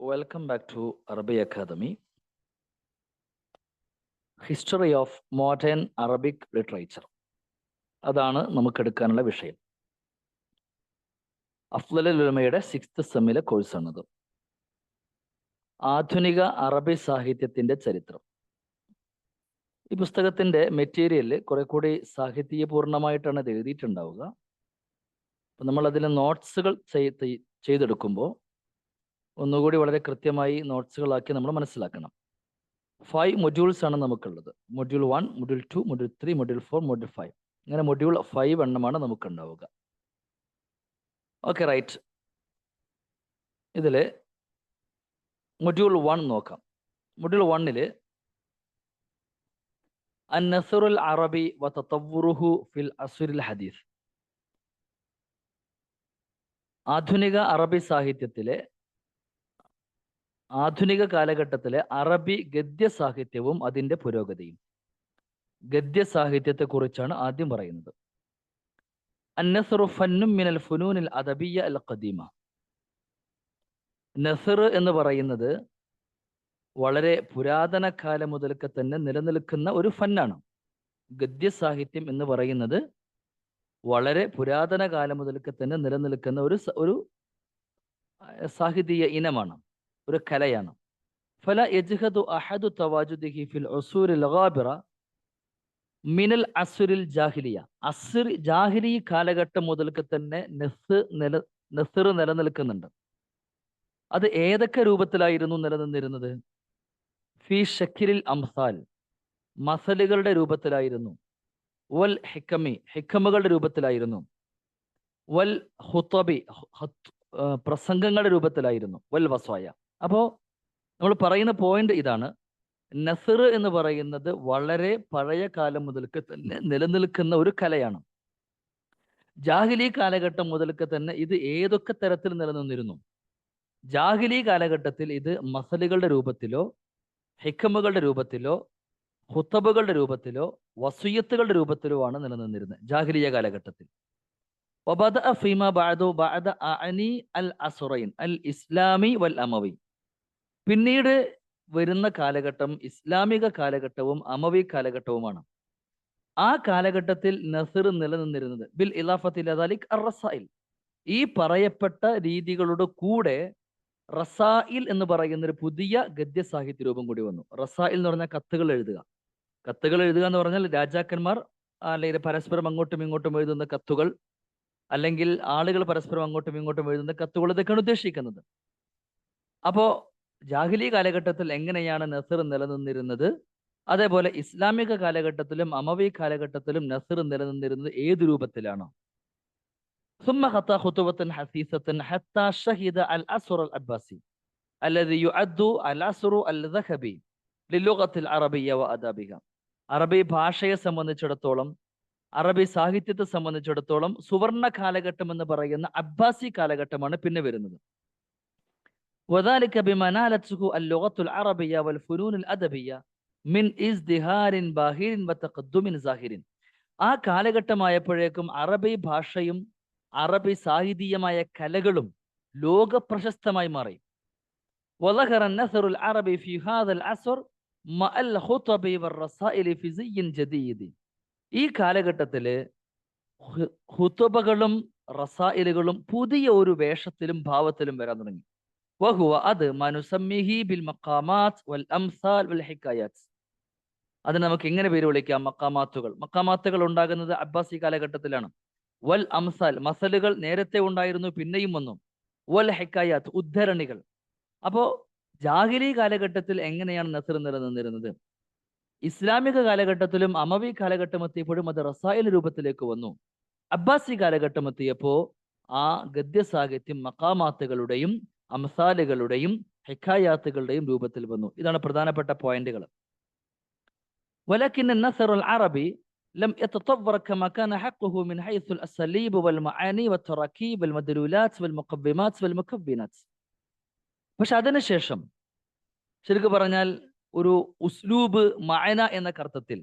Welcome back to Arabic Academy. History of Modern Arabic Literature. അതാണ് നമുക്ക് എടുക്കാനുള്ള വിഷയം. അഫ്ളലുൽ ഉലമയുടെ 6th സെമ്മിലെ കോഴ്സാണത്. ആധുനിക അറബി സാഹിത്യത്തിന്റെ ചരിത്രം. ഈ പുസ്തകത്തിന്റെ മെറ്റീരിയൽ കുറെ കൂടി സാഹിത്യപൂർണമായിട്ടാണ് ഇത് എഴുതിയിട്ടുണ്ടാവുക. അപ്പം നമ്മൾ അതിലെ നോട്ട്സുകൾ ചെയ്തെടുക്കുമ്പോൾ ഒന്നുകൂടി വളരെ കൃത്യമായി നോട്ട്സുകളാക്കി നമ്മൾ മനസ്സിലാക്കണം. 5 മൊഡ്യൂൾസ് ആണ് നമുക്കുള്ളത്. Module 1, module 2, module 3, module 4, module 5. അങ്ങനെ മൊഡ്യൂൾ 5 എണ്ണമാണ് നമുക്കുണ്ടാവുക. Okay, right. ഇതിൽ മൊഡ്യൂൾ 1 നോക്കാം. മൊഡ്യൂൾ 1 അന്നസറുൽ അറബി വ തതവ്വുറുഹു ഫിൽ അസ്റിൽ ഹദീസ്. ആധുനിക അറബി സാഹിത്യത്തിലെ ആധുനിക കാലഘട്ടത്തിലെ അറബി ഗദ്യ സാഹിത്യവും അതിൻ്റെ പുരോഗതിയും. ഗദ്യ സാഹിത്യത്തെക്കുറിച്ചാണ് ആദ്യം പറയുന്നത്. അന്നസറു ഫന്നും മിനൽ ഫുനൂനിൽ അദബിയ്യ അൽ ഖദീമ. നസർ എന്ന് പറയുന്നത് വളരെ പുരാതന കാലം മുതൽക്ക് തന്നെ നിലനിൽക്കുന്ന ഒരു ഫന്നാണ്. ഗദ്യ സാഹിത്യം എന്ന് പറയുന്നത് വളരെ പുരാതന കാലം മുതൽക്ക് തന്നെ നിലനിൽക്കുന്ന ഒരു സാഹിത്യ ഇനമാണ്, ഒരു കലയാണ്. ഫല യജ്ഹദു അഹദു തവാജുദിഹി ഫിൽ ഉസൂരിൽ ഗാബിറ മിനൽ അസ്റിൽ ജാഹിലിയ. ജാഹിലി കാലഘട്ടം മുതൽക്ക് തന്നെ നസ്ർ നിലനിൽക്കുന്നുണ്ട്. അത് ഏതൊക്കെ രൂപത്തിലായിരുന്നു നിലനിന്നിരുന്നത്? ഫി ഷക്കിലിൽ അംസാൽ, മസലുകളുടെ രൂപത്തിലായിരുന്നു. വൽ ഹിക്കമി, ഹിക്കമുകളുടെ രൂപത്തിലായിരുന്നു. വൽ ഹുതബി, പ്രസംഗങ്ങളുടെ രൂപത്തിലായിരുന്നു. വൽ വസ്വായ. അപ്പോൾ നമ്മൾ പറയുന്ന പോയിന്റ് ഇതാണ്, നസർ എന്ന് പറയുന്നത് വളരെ പഴയ കാലം മുതൽക്ക് തന്നെ നിലനിൽക്കുന്ന ഒരു കലയാണ്. ജാഹിലി കാലഘട്ടം മുതൽക്ക് തന്നെ ഇത് ഏതൊക്കെ തരത്തിൽ നിലനിന്നിരുന്നു? ജാഹിലി കാലഘട്ടത്തിൽ ഇത് മസലുകളുടെ രൂപത്തിലോ ഹിക്കമുകളുടെ രൂപത്തിലോ ഹുത്തബുകളുടെ രൂപത്തിലോ വസിയ്യത്തുകളുടെ രൂപത്തിലോ ആണ് നിലനിന്നിരുന്നത് ജാഹിലിയ കാലഘട്ടത്തിൽ. വബദഅ ഫീമാ ബഅദു ബഅദ അഅനി അൽ അസ്റൈൻ അൽ ഇസ്ലാമി വൽ അമവി. പിന്നീട് വരുന്ന കാലഘട്ടം ഇസ്ലാമിക കാലഘട്ടവും അമവി കാലഘട്ടവുമാണ്. ആ കാലഘട്ടത്തിൽ നസർ നിലനിന്നിരുന്നത് ബിൽ ഇലാഫത്തിൽ അദാലിക് അർ-റസായിൽ, ഈ പറയപ്പെട്ട രീതികളുടെ കൂടെ റസായിൽ എന്ന് പറയുന്ന ഒരു പുതിയ ഗദ്യ സാഹിത്യ രൂപം കൂടി വന്നു. റസായിൽ എന്ന് പറഞ്ഞാൽ കത്തുകൾ എഴുതുക. കത്തുകൾ എഴുതുക എന്ന് പറഞ്ഞാൽ രാജാക്കന്മാർ അല്ലെങ്കിൽ പരസ്പരം അങ്ങോട്ടും ഇങ്ങോട്ടും എഴുതുന്ന കത്തുകൾ, അല്ലെങ്കിൽ ആളുകൾ പരസ്പരം അങ്ങോട്ടും ഇങ്ങോട്ടും എഴുതുന്ന കത്തുകൾ, ഇതൊക്കെയാണ് ഉദ്ദേശിക്കുന്നത്. അപ്പോൾ ജാഹിലി കാലഘട്ടത്തിൽ എങ്ങനെയാണ് നസർ നിലനിന്നിരുന്നത്, അതേപോലെ ഇസ്ലാമിക കാലഘട്ടത്തിലും അമവി കാലഘട്ടത്തിലും നസർ നിലനിന്നിരുന്നത് ഏത് രൂപത്തിലാണോ? ثم خطى خطوة حثيثة حتى شهد العصر العباسي الذي يعد العصر الذهبي للغة العربية وآدابها. അറബി ഭാഷയെ സംബന്ധിച്ചിടത്തോളം, അറബി സാഹിത്യത്തെ സംബന്ധിച്ചിടത്തോളം സുവർണ കാലഘട്ടം എന്ന് പറയുന്ന അബ്ബാസി കാലഘട്ടമാണ് പിന്നെ വരുന്നത്. وذلك بما نالته اللغة العربية والفنون الأدبية من ازدهار باهر وتقدم ظاهر. ആ കാലഘട്ടമായപ്പോഴേക്കും അറബി ഭാഷയും അറബി സാഹിത്യമായ കലകളും ലോക പ്രശസ്തമായി മാറി. وظهر النثر العربي في هذا العصر مع الخطب والرسائل في زي جديد. ഈ കാലഘട്ടത്തില് ഖുതുബകളും റസായിലുകളും പുതിയ ഒരു വേഷത്തിലും ഭാവത്തിലും വരാൻ തുടങ്ങി. വഹുവ, അത് മനുസമ്മിഹി ബിൽ മഖാമാത്ത് വൽ അംസാൽ വൽ ഹിക്കായാത്ത്. അത് നമുക്ക് ഇങ്ങനെ പേര് വിളിക്കാം, മഖാമാത്തുകൾ. മഖാമാത്തുകൾ ഉണ്ടാകുന്നത് അബ്ബാസി കാലഘട്ടത്തിലാണ്. വൽ അംസാൽ, മസലുകൾ നേരത്തെ ഉണ്ടായിരുന്നു, പിന്നെയും വന്നു. വൽ ഹിക്കായാത്ത്, ഉദ്ധരണികൾ. അപ്പോൾ ജാഹിലി കാലഘട്ടത്തിൽ എങ്ങനെയാണ് നസർ നിലനിന്നിരുന്നത്? ഇസ്ലാമിക കാലഘട്ടത്തിലും അമവി കാലഘട്ടം എത്തിയപ്പോഴും അത് റസായിൽ രൂപത്തിലേക്ക് വന്നു. അബ്ബാസി കാലഘട്ടം എത്തിയപ്പോൾ ആ ഗദ്യ സാഹിത്യം മഖാമാത്തുകളുടെയും അംസാലുകളുടെയും ഹിക്കായാത്തുകളുടെയും രൂപത്തിൽ വന്നു. ഇതാണ് പ്രധാനപ്പെട്ട പോയിന്റുകൾ. വലകിൻ النثر العربي لم يتطور كما كان حقه من حيث الأساليب والمعاني والتراكيب والمدلولات والمقومات والمكونات. പക്ഷെ അതിനുശേഷം ശരിക്കും പറഞ്ഞാൽ ഒരു ഉസ്ലൂബ് മഅന എന്ന അർത്ഥത്തിൽ,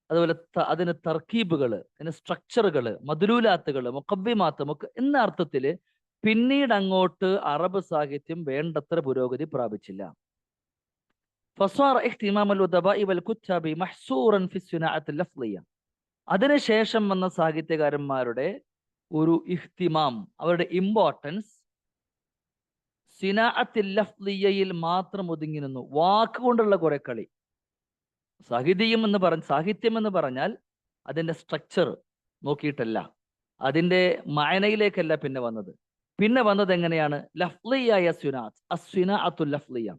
അതുപോലെ അതിന് തർക്കീബുകൾ, അതിന് സ്ട്രക്ചറുകൾ, മദ്ലൂലാത്തുകൾ, മുഖവ്വിമാത്ത് എന്ന അർത്ഥത്തിൽ പിന്നീട് അങ്ങോട്ട് അറബ് സാഹിത്യം വേണ്ടത്ര പുരോഗതി പ്രാപിച്ചില്ല. فصار اهتمام الأدباء والكتاب محصورا في الصناعة اللفظية. അതിനുശേഷം വന്ന സാഹിത്യകാരന്മാരുടെ ഒരു ഇഹ്തിമാം, അവരുടെ ഇമ്പോർട്ടൻസ് സിനാഅത്തിൽ ലഫ്ലിയയിൽ മാത്രം ഒതുങ്ങി നിന്നു. വാക്കുകൊണ്ടുള്ള കുറെ കളി. സാഹിത്യം എന്ന് പറഞ്ഞാൽ അതിന്റെ സ്ട്രക്ചർ നോക്കിയിട്ടല്ല, അതിന്റെ മായനയിലേക്കല്ല പിന്നെ വന്നത് എങ്ങനെയാണ്? ലഫ്ലിയായ അസ്വിനാഅത്തുൽ ലഫ്ലിയ,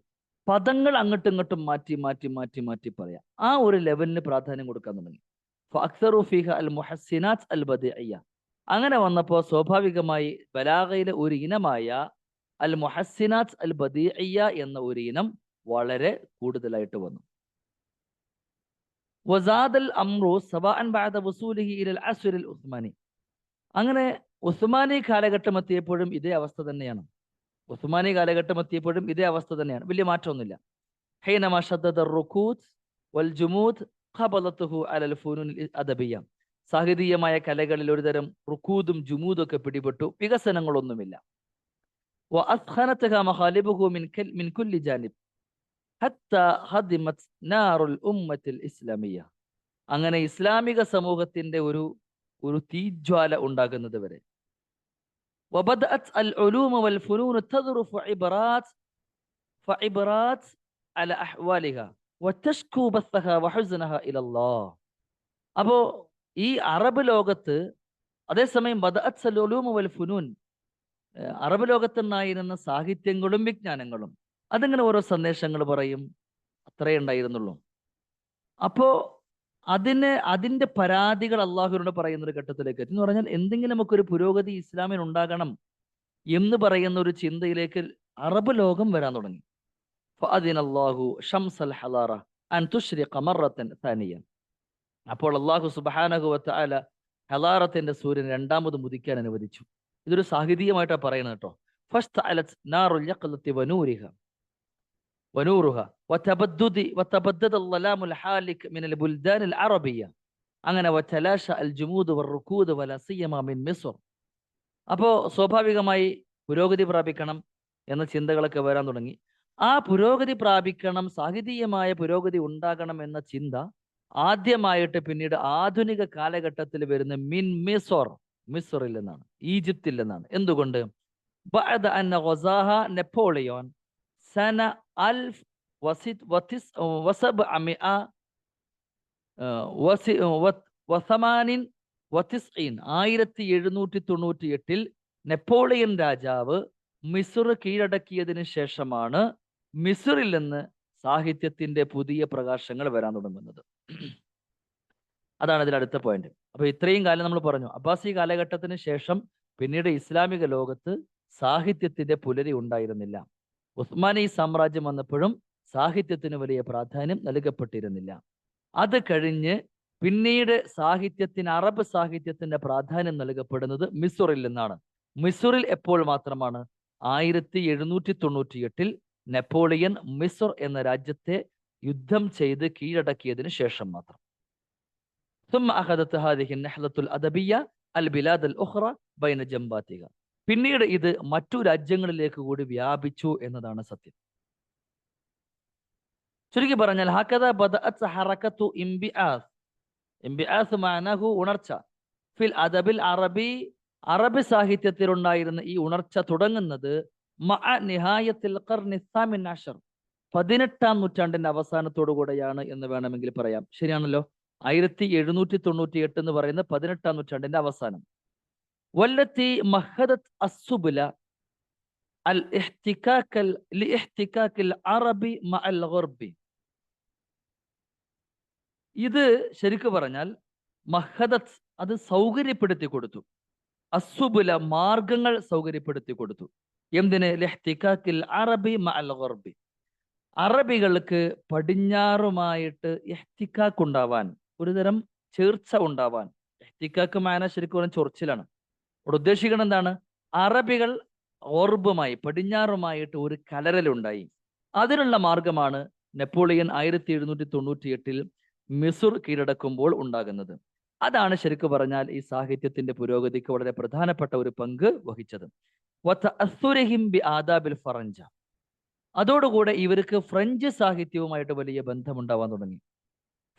പദങ്ങൾ അങ്ങോട്ടും ഇങ്ങോട്ടും മാറ്റി മാറ്റി മാറ്റി മാറ്റി പറയാം. ആ ഒരു ലെവലിന് പ്രാധാന്യം കൊടുക്കാൻ തുടങ്ങി. ഫഅക്സറു ഫീഹ അൽ മുഹസ്സിനാത്ത് അൽ ബദീഇയ്യ. അങ്ങനെ വന്നപ്പോൾ സ്വാഭാവികമായി ബലാഗയിലെ ഒരു ഇനമായ അൽ മുഹസ്സിനാത്ത് അൽ ബദീഇയ്യ എന്ന ഒരു ഇനം വളരെ കൂടുതലായിട്ട് വന്നു. വസാദൽ അംറു സവാഅൻ ബഅദ വസൂലിഹി ഇലൽ അസ്റിൽ ഉസ്മാനി. അങ്ങനെ ഉസ്മാനി കാലഘട്ടം എത്തിയപ്പോഴും ഇതേ അവസ്ഥ തന്നെയാണ്. വലിയ മാറ്റമൊന്നുമില്ല. ഹൈനമാ ശദ്ദദ റുകൂദ് വൽ ജുമൂദ് ഖബലത്തുഹു അലൽ ഫുനൂനിൽ അദബിയ്യ. സാഹിതീയമായ കലകളിൽ ഒരുതരം റുക്കൂദും ജുമൂദും ഒക്കെ പിടിപെട്ടു, വികസനങ്ങളൊന്നുമില്ല. വഅസ്ഖനതഹ മഖാലിബുഹു മിൻ കുല്ലി ജാനിബ് ഹത്താ ഹദിമത് നാറുൽ ഉമ്മത്തിൽ ഇസ്ലാമിയ്യ. അങ്ങനെ ഇസ്ലാമിക സമൂഹത്തിന്റെ ഒരു തീജ്വാല ഉണ്ടാകുന്നത് വരെ. وبدأت العلوم والفنون تذرف فعبرات على أحوالها وتشكو بثها وحزنها إلى الله. അപ്പോ ഈ അറബ് ലോകത്ത് അതേസമയം ബദഅത്ത് അൽ ഉലൂം വൽ ഫുനൂൻ, അറബ് ലോകത്തുണ്ടായിരുന്ന സാഹിത്യങ്ങളും വിജ്ഞാനങ്ങളും അതിങ്ങനെ ഓരോ സന്ദേശങ്ങൾ പറയും, അത്രേ ഉണ്ടായിരുന്നുള്ളൂ. അപ്പോ അതിന്റെ പരാതികൾ അള്ളാഹുവിനോട് പറയുന്ന ഒരു ഘട്ടത്തിലേക്ക് എത്തി. എന്ന് പറഞ്ഞാൽ എന്തെങ്കിലും നമുക്കൊരു പുരോഗതി ഇസ്ലാമിൽ ഉണ്ടാകണം എന്ന് പറയുന്ന ഒരു ചിന്തയിലേക്ക് അറബ് ലോകം വരാൻ തുടങ്ങി. ഫഅദിനല്ലാഹു ശംസൽ ഹലാറ അൻ തുശ്രിഖ മറത്തൻ സാനിയ. അപ്പോൾ അള്ളാഹു സുബ്ഹാനഹു വതആല ഹലാറത്തിന്റെ സൂര്യൻ രണ്ടാമത് ഉദിക്കാൻ അനുവദിച്ചു. ഇതൊരു സാഹിത്യമായിട്ടാണ് പറയുന്നത് കേട്ടോ. ഫസ്തഅലത് നാറുൽ യഖ്ലത്തി ونورها وتبدد الظلام الحالك من البلدان العربية. അങ്ങനെ وتلاشى الجمود والركود ولا سيما من مصر. അപ്പോൾ സ്വാഭാവികമായി പുരോഗതി പ്രാപിക്കണം എന്ന ചിന്തകളൊക്കെ വരാൻ തുടങ്ങി. ആ പുരോഗതി പ്രാപിക്കണം, സാഹിതീയമായ പുരോഗതി ഉണ്ടാകണം എന്ന ചിന്ത ആദ്യമായിട്ട് പിന്നീട് ആധുനിക കാലഘട്ടത്തിൽ വരുന്ന മിസ്റിൽ നിന്നാണ്, ഈജിപ്തിൽ നിന്നാണ്. എന്തുകൊണ്ട്? ബഅദ അന്ന ഗസാഹ നെപ്പോളിയോൻ സന 1798 നെപ്പോളിയൻ രാജാവ് മിസ്ർ കീഴടക്കിയതിന് ശേഷമാണ് മിസ്റിൽ നിന്ന് സാഹിത്യത്തിന്റെ പുതിയ പ്രകാശങ്ങൾ വരാൻ തുടങ്ങുന്നത്. അതാണ് ഇതിൽ അടുത്ത പോയിന്റ്. അപ്പൊ ഇത്രയും കാലം നമ്മൾ പറഞ്ഞു, അബ്ബാസി കാലഘട്ടത്തിന് ശേഷം പിന്നീട് ഇസ്ലാമിക ലോകത്ത് സാഹിത്യത്തിന്റെ പുലരി ഉണ്ടായിരുന്നില്ല. ഉസ്മാനി സാമ്രാജ്യം വന്നപ്പോഴും സാഹിത്യത്തിന് വലിയ പ്രാധാന്യം നൽകപ്പെട്ടിരുന്നില്ല. അത് കഴിഞ്ഞ് പിന്നീട് അറബ് സാഹിത്യത്തിന്റെ പ്രാധാന്യം നൽകപ്പെടുന്നത് മിസ്റിൽ നിന്നാണ്. മിസ്റിൽ എപ്പോൾ മാത്രമാണ്? 1798 നെപ്പോളിയൻ മിസ്ർ എന്ന രാജ്യത്തെ യുദ്ധം ചെയ്ത് കീഴടക്കിയതിന് ശേഷം മാത്രം. ثم أخذت هذه النهضة الأدبية البلاد الأخرى بين جنباتها. പിന്നീട് ഇത് മറ്റു രാജ്യങ്ങളിലേക്ക് കൂടി വ്യാപിച്ചു എന്നതാണ് സത്യം. ചുരുക്കി പറഞ്ഞാൽ ഹക്കദ ബദഅത് ഹറകത്തു ഇംബിആസ് മഅനഹു ഉണർച്ച ഫിൽ അദബിൽ അറബി. അറബി സാഹിത്യത്തിൽ ഉണ്ടായിരുന്ന ഈ ഉണർച്ച തുടങ്ങുന്നത് മഅ നിഹായത്തിൽ ഖർനി الثامن عشر, 18ാം നൂറ്റാണ്ടിന്റെ അവസാനത്തോടു കൂടെയാണ് എന്ന് വേണമെങ്കിൽ പറയാം. ശരിയാണല്ലോ. 1798 എന്ന് പറയുന്ന 18ാം നൂറ്റാണ്ടിന്റെ അവസാനം. വല്ലത്തി മഹദത് അസ്സുബുല അൽ ഇഹ്തികാക്കൽ അറബി മഅൽ ഗർബി. ഇത് ശരിക്കു പറഞ്ഞാൽ മഹദത്, അത് സൗകര്യപ്പെടുത്തി കൊടുത്തു. അസ്സുബുല, മാർഗങ്ങൾ സൗകര്യപ്പെടുത്തി കൊടുത്തു. എന്തിന്? ഇഹ്തികാക്കൽ അറബി മഅൽ ഗർബി, അറബികൾക്ക് പടിഞ്ഞാറുമായിട്ട് ഇഹ്തികാക്ക് ഉണ്ടാവാൻ, ഒരുതരം ചേർച്ച ഉണ്ടാവാൻ. ഇഹ്തികാക്ക് മാന ശരിക്കും പറഞ്ഞാൽ ചൊറിച്ചിലാണ്. ഇവിടെ ഉദ്ദേശിക്കുന്നത് എന്താണ്? അറബികൾ ഓർബുമായി, പടിഞ്ഞാറുമായിട്ട് ഒരു കലരലുണ്ടായി. അതിനുള്ള മാർഗമാണ് നെപ്പോളിയൻ 1798 മിസ്ർ കീഴടക്കുമ്പോൾ ഉണ്ടാകുന്നത്. അതാണ് ശരിക്കും പറഞ്ഞാൽ ഈ സാഹിത്യത്തിന്റെ പുരോഗതിക്ക് വളരെ പ്രധാനപ്പെട്ട ഒരു പങ്ക് വഹിച്ചത്. ആദാബിൽ ഫറഞ്ച, അതോടുകൂടെ ഇവർക്ക് ഫ്രഞ്ച് സാഹിത്യവുമായിട്ട് വലിയ ബന്ധമുണ്ടാവാൻ തുടങ്ങി.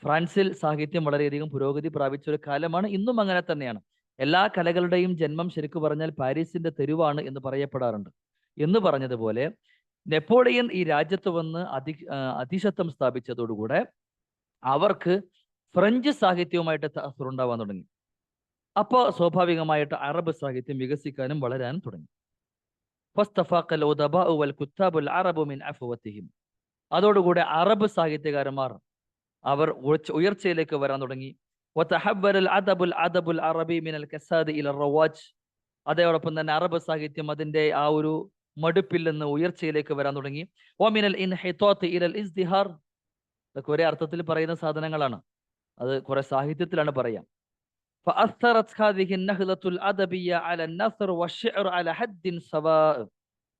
ഫ്രാൻസിൽ സാഹിത്യം വളരെയധികം പുരോഗതി പ്രാപിച്ച ഒരു കാലമാണ്. ഇന്നും അങ്ങനെ തന്നെയാണ്. എല്ലാ കലകളുടെയും ജന്മം ശരിക്കു പറഞ്ഞാൽ പാരീസിന്റെ തെരുവാണ് എന്ന് പറയപ്പെടാറുണ്ട്. എന്ന് പറഞ്ഞതുപോലെ നെപ്പോളിയൻ ഈ രാജ്യത്ത് വന്ന് അതിശത്വം സ്ഥാപിച്ചതോടുകൂടെ അവർക്ക് ഫ്രഞ്ച് സാഹിത്യവുമായിട്ട് ഉണ്ടാവാൻ തുടങ്ങി. അപ്പോൾ സ്വാഭാവികമായിട്ട് അറബ് സാഹിത്യം വികസിക്കാനും വളരാനും തുടങ്ങി. അതോടുകൂടെ അറബ് സാഹിത്യകാരന്മാർ അവർ ഉയർച്ചയിലേക്ക് വരാൻ തുടങ്ങി. അതോടൊപ്പം തന്നെ അറബ് സാഹിത്യം അതിന്റെ ആ ഒരു മടുപ്പിൽ നിന്ന് ഉയർച്ചയിലേക്ക് വരാൻ തുടങ്ങി. ഇതൊക്കെ ഒരേ അർത്ഥത്തിൽ പറയുന്ന സാധനങ്ങളാണ്. അത് കുറെ സാഹിത്യത്തിലാണ് പറയാം.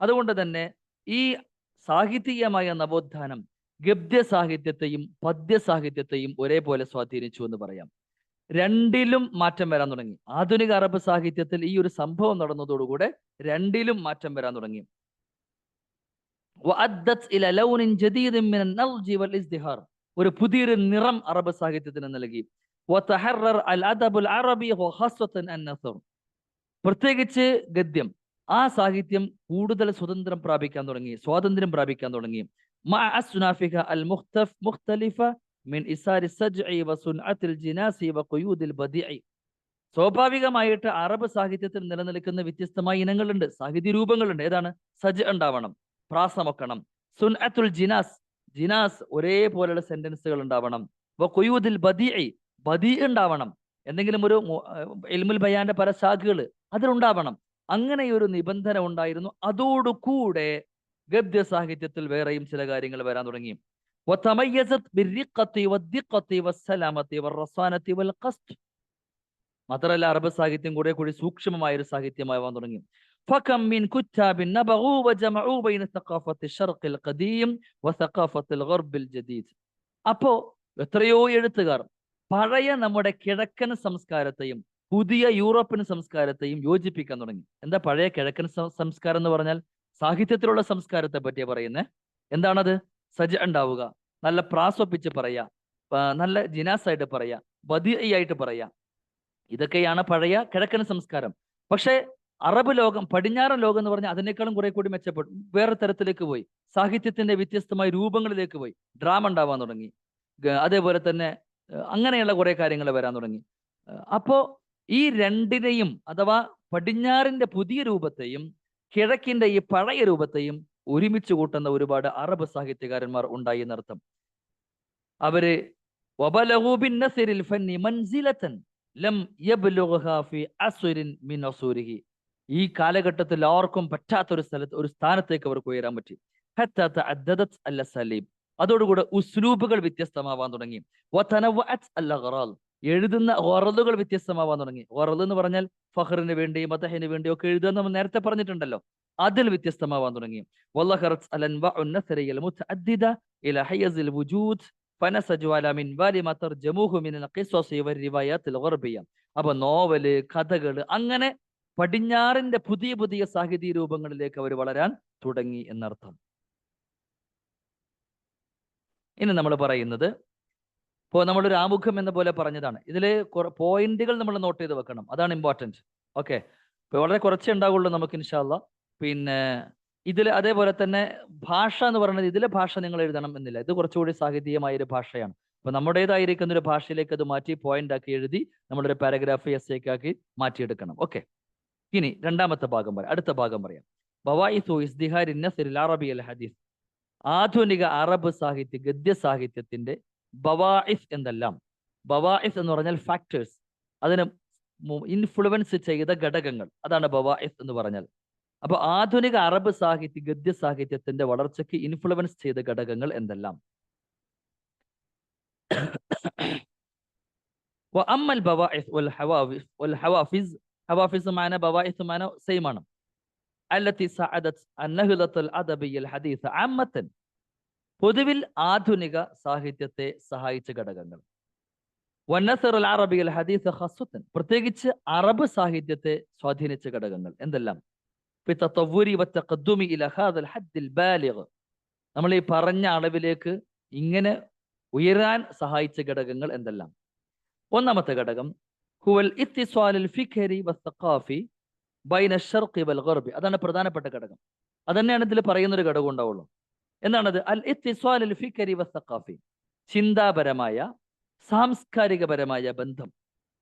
അതുകൊണ്ട് തന്നെ ഈ സാഹിത്യമായ നവോത്ഥാനം ഗദ്യ സാഹിത്യത്തെയും പദ്യ സാഹിത്യത്തെയും ഒരേപോലെ സ്വാധീനിച്ചു എന്ന് പറയാം. രണ്ടിലും മാറ്റം വരാൻ തുടങ്ങി. ആധുനിക അറബ് സാഹിത്യത്തിൽ ഈ ഒരു സംഭവം നടന്നതോടുകൂടെ രണ്ടിലും മാറ്റം വരാൻ തുടങ്ങി. ഒരു പുതിയൊരു നിറം അറബ് സാഹിത്യത്തിന് നൽകി. പ്രത്യേകിച്ച് ഗദ്യം, ആ സാഹിത്യം കൂടുതൽ സ്വാതന്ത്ര്യം പ്രാപിക്കാൻ തുടങ്ങി. സ്വാഭാവികമായിട്ട് അറബ് സാഹിത്യത്തിൽ നിലനിൽക്കുന്ന വ്യത്യസ്തമായ ഇനങ്ങളുണ്ട്, സാഹിത്യ രൂപങ്ങളുണ്ട്. ഏതാണ്? സജ് ഉണ്ടാവണം, പ്രാസമൊക്കണം. സുൻഅത്തുൽ ജിനാസ്, ജിനാസ് ഒരേപോലെയുള്ള സെന്റൻസുകൾ ഉണ്ടാവണം. ബദീ ഉണ്ടാവണം, എന്തെങ്കിലും ഒരു ഇൽമുൽ ബയാന്റെ പല ശാഖകൾ അതിലുണ്ടാവണം. അങ്ങനെ ഒരു നിബന്ധന ഉണ്ടായിരുന്നു. അതോടുകൂടെ ഗദ്യ സാഹിത്യത്തിൽ വേറെയും ചില കാര്യങ്ങൾ വരാൻ തുടങ്ങി. മാത്രമല്ല അറബ് സാഹിത്യം കൂടെ കൂടി സൂക്ഷ്മമായ ഒരു സാഹിത്യമാവാൻ തുടങ്ങി. അപ്പോ എത്രയോ എഴുത്തുകാർ പഴയ നമ്മുടെ കിഴക്കൻ സംസ്കാരത്തെയും പുതിയ യൂറോപ്യൻ സംസ്കാരത്തെയും യോജിപ്പിക്കാൻ തുടങ്ങി. എന്താ പഴയ കിഴക്കൻ സംസ്കാരം എന്ന് പറഞ്ഞാൽ? സാഹിത്യത്തിലുള്ള സംസ്കാരത്തെ പറ്റിയാ പറയുന്നത്. എന്താണത്? സജ ഉണ്ടാവുക, നല്ല പ്രാസൊപ്പിച്ച് പറയാ, നല്ല ജിനാസായിട്ട് പറയാ, ബദിയായിട്ട് പറയാ. ഇതൊക്കെയാണ് പഴയ കിഴക്കൻ സംസ്കാരം. പക്ഷെ അറബ് ലോകം, പടിഞ്ഞാറൻ ലോകം എന്ന് പറഞ്ഞാൽ അതിനേക്കാളും കുറെ കൂടി മെച്ചപ്പെട്ടു, വേറെ തരത്തിലേക്ക് പോയി. സാഹിത്യത്തിന്റെ വ്യത്യസ്തമായ രൂപങ്ങളിലേക്ക് പോയി. ഡ്രാമ ഉണ്ടാവാൻ തുടങ്ങി. അതേപോലെ തന്നെ അങ്ങനെയുള്ള കുറെ കാര്യങ്ങൾ വരാൻ തുടങ്ങി. അപ്പോ ഈ രണ്ടിനെയും, അഥവാ പടിഞ്ഞാറിന്റെ പുതിയ രൂപത്തെയും കിഴക്കിന്റെ ഈ പഴയ രൂപത്തെയും ഒരുമിച്ച് കൂട്ടുന്ന ഒരുപാട് അറബ് സാഹിത്യകാരന്മാർ ഉണ്ടായി എന്നർത്ഥം. അവര് ഈ കാലഘട്ടത്തിൽ ആർക്കും പറ്റാത്തൊരു ഒരു സ്ഥാനത്തേക്ക് അവർക്ക് ഉയരാൻ പറ്റി. അതോടുകൂടെ ഉസ്ലൂബുകൾ വ്യത്യസ്തമാവാൻ തുടങ്ങി. എഴുതുന്ന ഗറളുകൾ വ്യത്യസ്തമാവാൻ തുടങ്ങി. ഗറൾ എന്ന് പറഞ്ഞാൽ ഫഖറിന് വേണ്ടി, മദഹിന് വേണ്ടി ഒക്കെ എഴുതുക നമ്മൾ നേരത്തെ പറഞ്ഞിട്ടുണ്ടല്ലോ. അതിൽ വ്യത്യസ്തമാവാൻ തുടങ്ങി. അപ്പൊ നോവല്, കഥകള്, അങ്ങനെ പടിഞ്ഞാറിന്റെ പുതിയ പുതിയ സാഹിത്യ രൂപങ്ങളിലേക്ക് അവർ വളരാൻ തുടങ്ങി എന്നർത്ഥം. ഇനി നമ്മൾ പറയുന്നത്, ഇപ്പോൾ നമ്മളൊരു ആമുഖം എന്ന പോലെ പറഞ്ഞതാണ്. ഇതിൽ പോയിന്റുകൾ നമ്മൾ നോട്ട് ചെയ്ത് വെക്കണം, അതാണ് ഇമ്പോർട്ടൻറ്റ്. ഓക്കെ, ഇപ്പോൾ വളരെ കുറച്ചേ ഉണ്ടാവുള്ളൂ നമുക്ക് ഇൻഷാ അല്ലാഹ്. പിന്നെ ഇതിൽ അതേപോലെ തന്നെ ഭാഷ എന്ന് പറയുന്നത്, ഇതിലെ ഭാഷ നിങ്ങൾ എഴുതണം എന്നില്ല. ഇത് കുറച്ചുകൂടി സാഹിത്യമായ ഒരു ഭാഷയാണ്. അപ്പൊ നമ്മുടേതായിരിക്കുന്ന ഒരു ഭാഷയിലേക്ക് അത് മാറ്റി പോയിന്റ് ആക്കി എഴുതി നമ്മളൊരു പാരഗ്രാഫ് എസ്സേക്കാക്കി മാറ്റിയെടുക്കണം. ഓക്കെ, ഇനി രണ്ടാമത്തെ ഭാഗം പറയാം, അടുത്ത ഭാഗം പറയാം. ബവായിസു ഇസ്തിഹാരി നസ്രിൽ അറബി അൽ ഹദീസ്, ആധുനിക അറബ് സാഹിത്യ ഗദ്യ സാഹിത്യത്തിന്റെ ബവായിസ് എന്തെല്ലാം. ബവായിസ് എന്ന് പറഞ്ഞാൽ ഫാക്ടേഴ്സ്, അതിന് ഇൻഫ്ലുവൻസ് ചെയ്ത ഘടകങ്ങൾ, അതാണ് ബവായിസ് എന്ന് പറഞ്ഞാൽ. അപ്പൊ ആധുനിക അറബ് സാഹിത്യ ഗദ്യ സാഹിത്യത്തിന്റെ വളർച്ചയ്ക്ക് ഇൻഫ്ലുവൻസ് ചെയ്ത ഘടകങ്ങൾ എന്തെല്ലാം. وأما البواعث والحوافز حوافز معنا بواعث معنا സെയിം ആണ്. التي ساعدت النهضة الأدبية الحديثة عامة, പൊതുവിൽ ആധുനിക സാഹിത്യത്തെ സഹായിച്ച ഘടകങ്ങൾ. വന്നസർ അൽ അറബി അൽ ഹദീസ് ഖസ്വത്തൻ, പ്രത്യേകിച്ച് അറബ് സാഹിത്യത്തെ സ്വാധീനിച്ച ഘടകങ്ങൾ എന്തെല്ലാം? നമ്മൾ ഈ പറഞ്ഞ അളവിലേക്ക് ഇങ്ങനെ ഉയരാൻ സഹായിച്ച ഘടകങ്ങൾ എന്തെല്ലാം? ഒന്നാമത്തെ ഘടകം ഹുവൽ ഇത്തിസ്വാലുൽ ഫിക്രി വസ്സഖാഫി ബൈന ശർഖി വൽ ഗർബി, അതാണ് പ്രധാനപ്പെട്ട ഘടകം. അതന്നെയാണ് ഇതിൽ പറയുന്ന ഒരു ഘടകം ഉണ്ടാവുള്ളൂ. എന്താണത്? അൽ ഇത്തിസ്വാലുൽ ഫിക്രി വസ്സഖാഫി, ചിന്താപരമായ സാംസ്കാരികപരമായ ബന്ധം.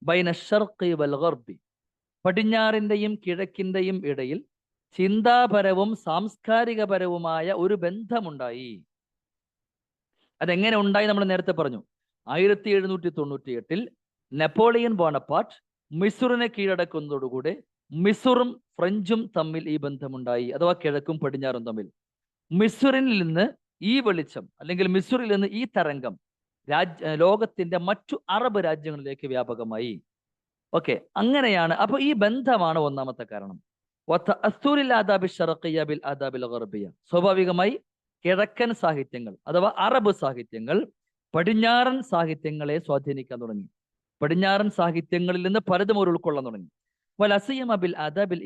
ബൈന ശർഖി വൽ ഗർബി, പടിഞ്ഞാറിന്റെയും കിഴക്കിന്റെയും ഇടയിൽ ചിന്താപരവും സാംസ്കാരികപരവുമായ ഒരു ബന്ധമുണ്ടായി. അതെങ്ങനെ ഉണ്ടായി? നമ്മൾ നേരത്തെ പറഞ്ഞു. 1798 നെപ്പോളിയൻ ബോണപ്പാർട്ട് മിസറിനെ കീഴടക്കുന്നതോടുകൂടെ മിസറും ഫ്രഞ്ചും തമ്മിൽ ഈ ബന്ധമുണ്ടായി, അഥവാ കിഴക്കും പടിഞ്ഞാറും തമ്മിൽ. മിസറിൽ നിന്ന് ഈ വെളിച്ചം, അല്ലെങ്കിൽ മിസറിൽ നിന്ന് ഈ തരംഗം ലോകത്തിന്റെ മറ്റു അറബ് രാജ്യങ്ങളിലേക്ക് വ്യാപകമായി. ഓക്കെ, അങ്ങനെയാണ്. അപ്പൊ ഈ ബന്ധമാണ് ഒന്നാമത്തെ കാരണം. സ്വാഭാവികമായി കിഴക്കൻ സാഹിത്യങ്ങൾ അഥവാ അറബ് സാഹിത്യങ്ങൾ പടിഞ്ഞാറൻ സാഹിത്യങ്ങളെ സ്വാധീനിക്കാൻ തുടങ്ങി. പടിഞ്ഞാറൻ സാഹിത്യങ്ങളിൽ നിന്ന് പലതും അവർ ഉൾക്കൊള്ളാൻ തുടങ്ങി.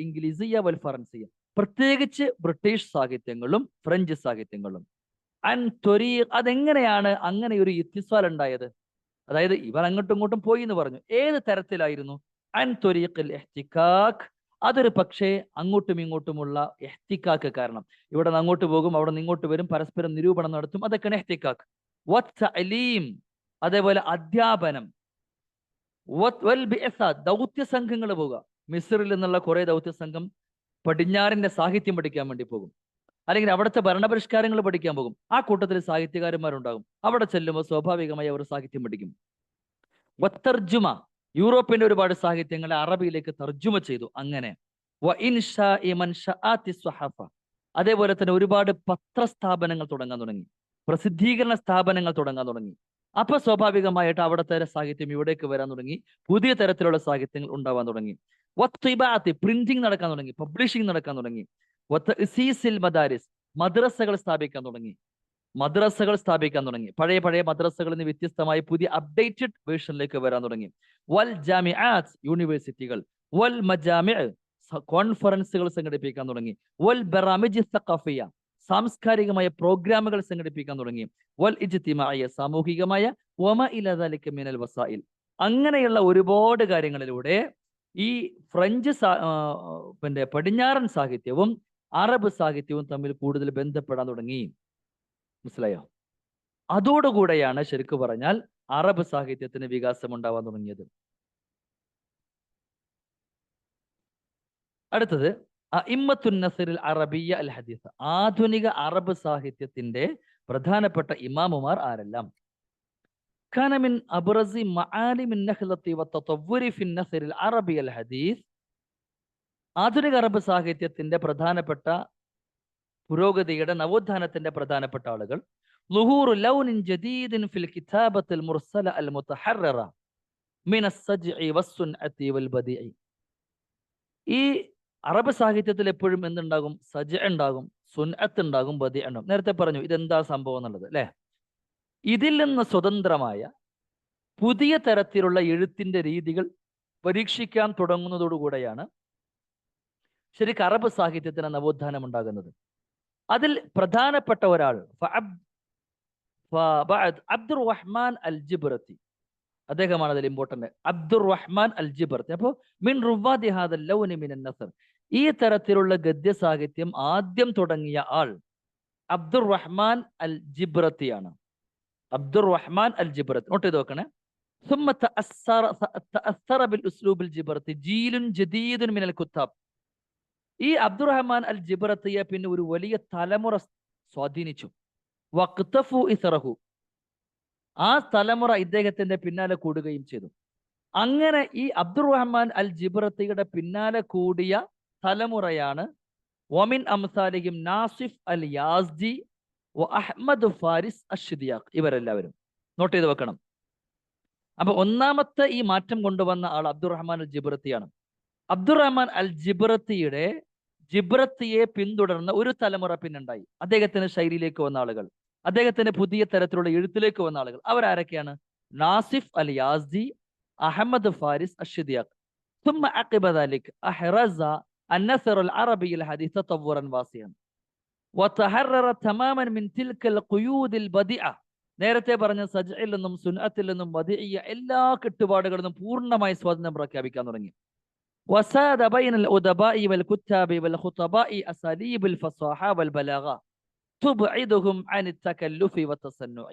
ഇംഗ്ലീസിയ വൽ ഫറൻസിയ, പ്രത്യേകിച്ച് ബ്രിട്ടീഷ് സാഹിത്യങ്ങളും ഫ്രഞ്ച് സാഹിത്യങ്ങളും. അതെങ്ങനെയാണ് അങ്ങനെ ഒരു ഇത്തിസ്വാൽ ഉണ്ടായത്? അതായത് ഇവർ അങ്ങോട്ടും ഇങ്ങോട്ടും പോയി എന്ന് പറഞ്ഞു. ഏത് തരത്തിലായിരുന്നു? അതൊരു പക്ഷേ അങ്ങോട്ടും ഇങ്ങോട്ടുമുള്ള എഹ്തിക്കാക്ക് കാരണം. ഇവിടെ നിന്ന് അങ്ങോട്ട് പോകും, അവിടെ നിന്ന് ഇങ്ങോട്ട് വരും, പരസ്പരം നിരൂപണം നടത്തും, അതൊക്കെയാണ് എഹ്തിക്കാക്ക്. അതേപോലെ അധ്യാപനം, ദൗത്യ സംഘങ്ങൾ പോവുക. മിസ്റിൽ നിന്നുള്ള കുറെ ദൗത്യ സംഘം പടിഞ്ഞാറിന്റെ സാഹിത്യം പഠിക്കാൻ വേണ്ടി പോകും, അല്ലെങ്കിൽ അവിടുത്തെ ഭരണപരിഷ്കാരങ്ങൾ പഠിക്കാൻ പോകും. ആ കൂട്ടത്തിൽ സാഹിത്യകാരന്മാരുണ്ടാകും. അവിടെ ചെല്ലുമ്പോൾ സ്വാഭാവികമായി അവർ സാഹിത്യം പഠിക്കും. വത്തർജുമ, യൂറോപ്പിന്റെ ഒരുപാട് സാഹിത്യങ്ങളെ അറബിയിലേക്ക് തർജുമ ചെയ്തു. അങ്ങനെ അതേപോലെ തന്നെ ഒരുപാട് പത്രസ്ഥാപനങ്ങൾ തുടങ്ങാൻ തുടങ്ങി, പ്രസിദ്ധീകരണ സ്ഥാപനങ്ങൾ തുടങ്ങാൻ തുടങ്ങി. അപ്പൊ സ്വാഭാവികമായിട്ട് അവിടുത്തെ സാഹിത്യം ഇവിടേക്ക് വരാൻ തുടങ്ങി, പുതിയ തരത്തിലുള്ള സാഹിത്യങ്ങൾ ഉണ്ടാവാൻ തുടങ്ങി. പ്രിന്റിംഗ് നടക്കാൻ തുടങ്ങി, പബ്ലിഷിംഗ് നടക്കാൻ തുടങ്ങി. മദാരിസ്, മദ്രസകൾ സ്ഥാപിക്കാൻ തുടങ്ങി. പഴയ മദ്രസകളിൽ നിന്ന് വ്യത്യസ്തമായി പുതിയ അപ്ഡേറ്റഡ് വേർഷനിലേക്ക് വരാൻ തുടങ്ങി. വൽ ജാമിഅത്ത്, യൂണിവേഴ്സിറ്റികൾ. വൽ മജാമിഅ്, കോൺഫറൻസുകൾ സംഘടിപ്പിക്കാൻ തുടങ്ങി. വൽ ബറാമിജ് സഖാഫിയ, സാംസ്കാരികമായ പ്രോഗ്രാമുകൾ സംഘടിപ്പിക്കാൻ തുടങ്ങി. വൽ ഇജ്തിമാഇയ, സാമൂഹികമായ. വമ ഇല ദാലിക മിനൽ വസായിൽ, അങ്ങനെയുള്ള ഒരുപാട് കാര്യങ്ങളിലൂടെ ഈ ഫ്രഞ്ച് പടിഞ്ഞാറൻ സാഹിത്യവും അറബ് സാഹിത്യവും തമ്മിൽ കൂടുതൽ ബന്ധപ്പെടാൻ തുടങ്ങി. മനസ്സിലായോ? അതോടുകൂടെയാണ് ശരിക്കു പറഞ്ഞാൽ അറബ് സാഹിത്യത്തിന് വികാസം ഉണ്ടാവാൻ തുടങ്ങിയത്. അടുത്തത് അഇമ്മത്തുൻ നസ്റിൽ അറബിയ്യ അൽ ഹദീസ്, ആധുനിക അറബ് സാഹിത്യത്തിന്റെ പ്രധാനപ്പെട്ട ഇമാമുമാർ ആരെല്ലാം? കാന മിൻ അബ്റസി മആലിമിൻ നഹ്ലത്തി വത്തതവ്വുരി ഫി നസ്റിൽ അറബി അൽ ഹദീസ്, ആധുനിക അറബ് സാഹിത്യത്തിന്റെ പ്രധാനപ്പെട്ട പുരോഗതിയുടെ നവോത്ഥാനത്തിന്റെ പ്രധാനപ്പെട്ട ആളുകൾ. ളുഹൂറു ലൗനിൻ ജദീദിൻ ഫിൽ കിതാബത്തിൽ മുർസല അൽ മുതഹററ മിന അസ്സജ്ഇ വസ്സുൻഅതി വൽ ബദീഇ. ഈ അറബ് സാഹിത്യത്തിൽ എപ്പോഴും എന്തുണ്ടാകും? സജ് ഉണ്ടാകും, സുൻഅത്ത് ഉണ്ടാകും, ബദീ ഉണ്ടാകും. നേരത്തെ പറഞ്ഞു ഇതെന്താ സംഭവം എന്നുള്ളത് അല്ലെ. ഇതിൽ നിന്ന് സ്വതന്ത്രമായ പുതിയ തരത്തിലുള്ള എഴുത്തിന്റെ രീതികൾ പരീക്ഷിക്കാൻ തുടങ്ങുന്നതോടുകൂടെയാണ് ശരിക്കും അറബ് സാഹിത്യത്തിന് നവോത്ഥാനം ഉണ്ടാകുന്നത്. അതിൽ പ്രധാനപ്പെട്ട ഒരാൾ അബ്ദുറഹ്മാൻ അൽ ജിബ്രത്തി, അദ്ദേഹമാണ് അതിൽ ഇമ്പോർട്ടന്റ്. അബ്ദുറഹ്മാൻ അൽ ജിബ്രത്തി. അപ്പോൾ മിൻ റുവാദി ഹാദൽ ലൗനി മിനൻ നസർ, ഈ തരത്തിലുള്ള ഗദ്യ സാഹിത്യം ആദ്യം തുടങ്ങിയ ആൾ അബ്ദുറഹ്മാൻ അൽ ജിബ്രത്തിയാണ്. അബ്ദുറഹ്മാൻ അൽ ജിബ്രത്തി, നോട്ട് ചെയ്ത് നോക്കണേ. ثم تأثر بالأسلوب الجبرتي جيل جديد من الكتاب. ഈ അബ്ദുറഹ്മാൻ അൽ ജിബ്രത്തിയെ പിന്നെ ഒരു വലിയ തലമുറ സ്വാധീനിച്ചു. വഖ്തഫു ഇസ്റഹു, ആ തലമുറ ഇദ്ദേഹത്തിന്റെ പിന്നാലെ കൂടുകയും ചെയ്തു. അങ്ങനെ ഈ അബ്ദുറഹ്മാൻ അൽ ജിബ്രത്തിയുടെ പിന്നാലെ കൂടിയ തലമുറയാണ് വമിൻ അംസാലിഹിം നാസിഫ് അൽ യാസ്ജി വ അഹ്മദ് ഫാരിസ് അഷ്ദിയാഖ്, ഇവരെല്ലാവരും. നോട്ട് ചെയ്ത് വെക്കണം. അപ്പൊ ഒന്നാമത്തെ ഈ മാറ്റം കൊണ്ടുവന്ന ആൾ അബ്ദുറഹ്മാൻ അൽ ജിബ്രത്തിയാണ്. അബ്ദുറഹ്മാൻ അൽ ജിബ്രത്തിയെ പിന്തുടർന്ന ഒരു തലമുറ പിന്നുണ്ടായി. അദ്ദേഹത്തിന്റെ ശൈലിയിലേക്ക് വന്ന ആളുകൾ, അദ്ദേഹത്തിന്റെ പുതിയ തരത്തിലുള്ള എഴുത്തിലേക്ക് വന്ന ആളുകൾ. അവരാരൊക്കെയാണ്? നാസിഫ് അൽ യാസ്ദി, അഹമ്മദ് ഫാരിസ് അഷ്ദിയാഖ്. ثم عقب ذلك أحرز النثر العربي الحديث تطورا واسعا وتحرر تماما من تلك القيود البديعة. നേരത്തെ പറഞ്ഞ സജ്ഇൽ നിന്നും സുന്നത്തിൽ നിന്നും ബദിഇയ്യ എല്ലാ കെട്ടുപാടുകളിൽ നിന്നും പൂർണ്ണമായി സ്വാതന്ത്ര്യം പ്രഖ്യാപിക്കാൻ തുടങ്ങി. وساد بين الأدباء والكتاب والخطباء أساليب الفصاحة والبلاغة تبعدهم عن التكلف والتصنع.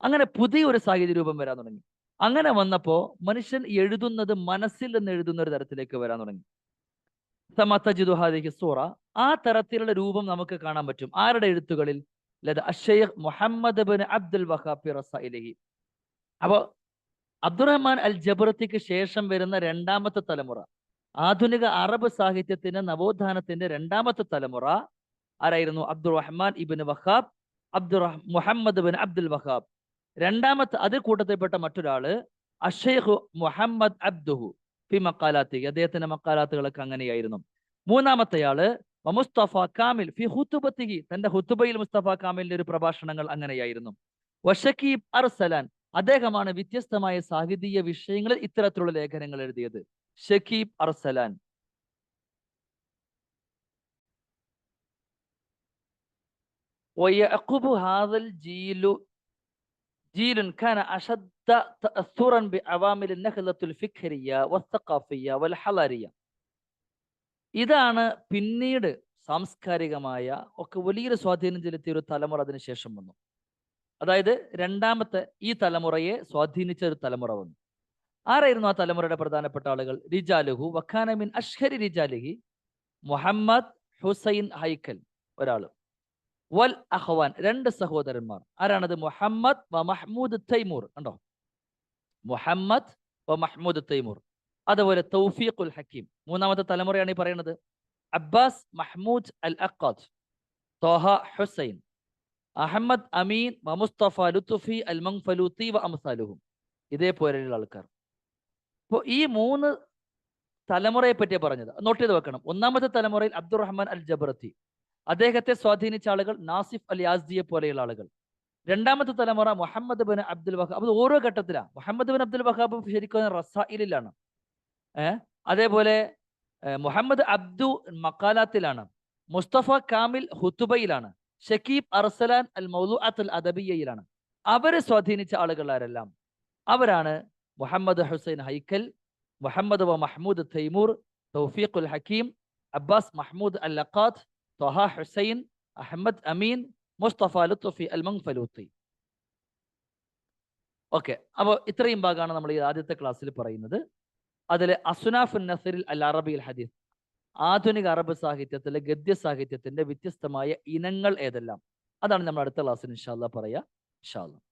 അങ്ങനെ പുതിയൊരു സാഹിത്യ രൂപം വരാൻ തുടങ്ങി. അങ്ങനെ വന്നപ്പോ മനുഷ്യൻ എഴുതുന്നത് മനസ്സിൽ നിന്ന് എഴുതുന്ന ഒരു തരത്തിലേക്ക് വരാൻ തുടങ്ങി. സൂറ, ആ തരത്തിലുള്ള രൂപം നമുക്ക് കാണാൻ പറ്റും. ആരുടെ എഴുത്തുകളിൽ? അശ്ശൈഖ് മുഹമ്മദ് ബിൻ അബ്ദുൽ വഹാബ് റസഇലിഹി. അപ്പോ അബ്ദുറഹ്മാൻ അൽ ജബർത്തിക്ക് ശേഷം വരുന്ന രണ്ടാമത്തെ തലമുറ, ആധുനിക അറബ് സാഹിത്യത്തിന്റെ നവോത്ഥാനത്തിന്റെ രണ്ടാമത്തെ തലമുറ ആരായിരുന്നു? അബ്ദുറഹ്മാൻ ഇബിൻ വഹാബ്, മുഹമ്മദ് ബിൻ അബ്ദുൽ വഹാബ്. രണ്ടാമത്തെ അതിൽ കൂട്ടത്തിൽപ്പെട്ട മറ്റൊരാള് അശ്ശൈഖ് മുഹമ്മദ് അബ്ദുഹു ഫി മക്കാലാത്തി, അദ്ദേഹത്തിന്റെ മക്കാലാത്തുകളൊക്കെ അങ്ങനെയായിരുന്നു. മൂന്നാമത്തെ ആള് മുസ്തഫ കാമിൽ ഫി ഹുതുബത്തിഹി, തന്റെ ഹുതുബയിൽ മുസ്തഫ കാമിലിന്റെ ഒരു പ്രഭാഷണങ്ങൾ അങ്ങനെയായിരുന്നു. വശക്കീബ് അർസലാൻ, അദ്ദേഹമാണ് വ്യത്യസ്തമായ സാഹിത്യ വിഷയങ്ങളിൽ ഇത്തരത്തിലുള്ള ലേഖനങ്ങൾ എഴുതിയത്. ഷക്കീബ് അർസലാൻ. ويعقب هذا الجيل جيل كان أشد تأثرا بعوامل النهضة الفكرية والثقافية والحضارية. ഇതാണ് പിന്നീട് സാംസ്കാരികമായ ഒക്കെ വലിയൊരു സ്വാധീനം ചെലുത്തിയ ഒരു തലമുറ അതിനുശേഷം വന്നു. അതായത് രണ്ടാമത്തെ ഈ തലമുറയെ സ്വാധീനിച്ച ഒരു തലമുറ വന്നു. ആരായിരുന്നു ആ തലമുറയുടെ പ്രധാനപ്പെട്ട ആളുകൾ? റിജാലുഹു വഖാന മിൻ അഷ്ഹരി റിജാലിഹി മുഹമ്മദ് ഹുസൈൻ ഹൈക്കൽ ഒരാള്, വൽ അഖ്വാൻ രണ്ട് സഹോദരന്മാർ. ആരാണത്? മുഹമ്മദ് വ മഹ്മൂദ് തൈമൂർ. കണ്ടോ, മുഹമ്മദ് വ മഹ്മൂദ് തൈമൂർ. അതുപോലെ തൗഫീഖുൽ ഹക്കീം മൂന്നാമത്തെ തലമുറയാണ് ഈ പറയുന്നത്. അബ്ബാസ് മഹ്മൂദ് അൽ അഖാദ്, ത്വാഹ ഹുസൈൻ, അഹമ്മദ് അമീൻ വ മുസ്തഫ ലുത്ഫി അൽ മൻഫലൂത്തി വ അംസാലുഹും. ഇതേപോലെയുള്ള ആൾക്കാർ. അപ്പോൾ ഈ മൂന്ന് തലമുറയെ പറ്റിയാണ് പറഞ്ഞത്. നോട്ട് ചെയ്ത് വെക്കണം. ഒന്നാമത്തെ തലമുറയിൽ അബ്ദുറഹ്മാൻ അൽ ജബർത്തി, അദ്ദേഹത്തെ സ്വാധീനിച്ച ആളുകൾ നാസിഫ് അൽ യാസ്ദിയെ പോലെയുള്ള ആളുകൾ. രണ്ടാമത്തെ തലമുറ മുഹമ്മദ് ബിൻ അബ്ദുൽ വഹാബ്. അത് ഓരോ ഘട്ടത്തിലാണ്. മുഹമ്മദ് ബിൻ അബ്ദുൽ വഹാബ് ശരിക്കും റസായിലാണ്. അതേപോലെ മുഹമ്മദ് അബ്ദു മക്കാലാത്തിലാണ്. മുസ്തഫ കാമിൽ ഹുതുബയിലാണ്. ഷക്കീബ് അർസലാൻ അൽ മൗലൂഅത്ത് അൽ അദബിയയിലാണ്. അവരെ സ്വാധീനിച്ച ആളുകൾ ആരെല്ലാം? അവരാണ് മുഹമ്മദ് ഹുസൈൻ ഹൈക്കൽ, മുഹമ്മദ് വ മഹ്മൂദ് തൈമൂർ, തൗഫീഖുൽ ഹക്കീം, അബ്ബാസ് മഹ്മൂദ് അൽ അഖാദ്, ത്വാഹ ഹുസൈൻ, അഹമ്മദ് അമീൻ, മുസ്തഫ ലുത്ഫി അൽ മൻഫലൂത്തി. ഓക്കെ, അപ്പോൾ ഇത്രയും ഭാഗമാണ് നമ്മൾ ഈ ആദ്യത്തെ ക്ലാസ്സിൽ പറയുന്നത്. അതിലെ അസ്നാഫുൻ നസറിൽ അൽ അറബിൽ ഹദീസ്, ആധുനിക അറബ് സാഹിത്യത്തിലെ ഗദ്യ സാഹിത്യത്തിന്റെ വ്യത്യസ്തമായ ഇനങ്ങൾ ഏതെല്ലാം, അതാണ് നമ്മൾ അടുത്ത ക്ലാസ്സിൽ ഇൻഷാ അല്ലാഹ് പറയാ. ഇൻഷാ അല്ലാഹ്.